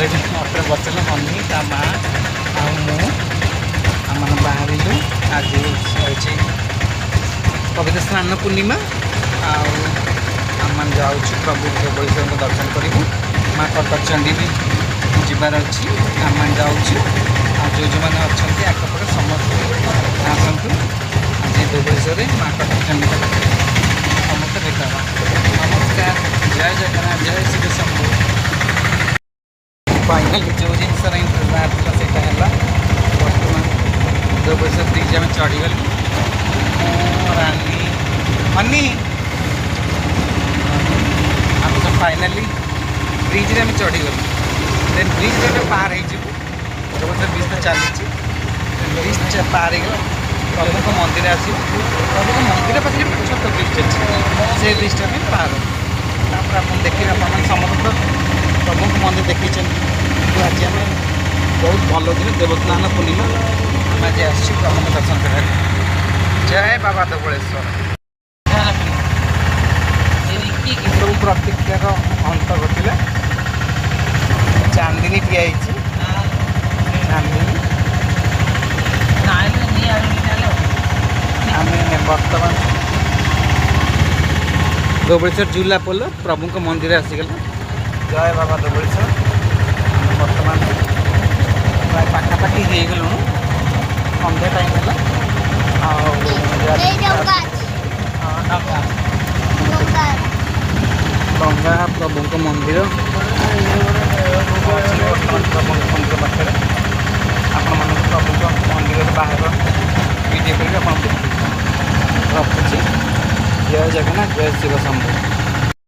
Already अटो बसल mummy ता माँ आम बाहर आज हूँ पवित्र स्नान पूर्णिमा आम जाऊँ प्रभु धवळेश्वर दर्शन करूँ माँ कटकचंडी भी जबार अच्छी आम जाऊँ जो जो मैंने अच्छा आखपाख समस्त आसतु आज धवळेश्वर माँ कटकचंडी समस्त भेटा नमस्कार जय जगन्नाथ जय श्री शंभु फाइनाली जो जिनस इंतजार था से बर्तमान धवळेश्वर ब्रिज आम चढ़ीगलु रानी हनी आम सब फाइनाली ब्रिज आम चढ़ीगलु देन ब्रिज पार हो धवळेश्वर ब्रिज तो चली ब्रिज पार हो प्रभु मंदिर आस प्रभु मंदिर पाखे छोट ब्रिज अच्छे से ब्रिजटा भी पार तापर आप देखिए आप समस्त प्रभु मंदिर देखी आज आम बहुत भल दिन देवस्नान पूर्णिमा आम आज आस प्रभु दर्शन कर जय बाबा धवळेश्वर प्रभु प्रतीक्षार अंत घटिला चांदिनी ठिया चांदिनी आम बर्तमान धवळेश्वर झूला पोल प्रभु मंदिर आसीगला जय बाबा धवळेश्वर बर्तमान प्राय पाखापाखि हो गलु संध्या टाइम है डंगा प्रभु मंदिर बर्तमान प्रभु मंदिर पाखे आपण मान प्रभु मंदिर बाहर वीडियो कर रखुच्छी जय जगन्नाथ जय शिव शंभु।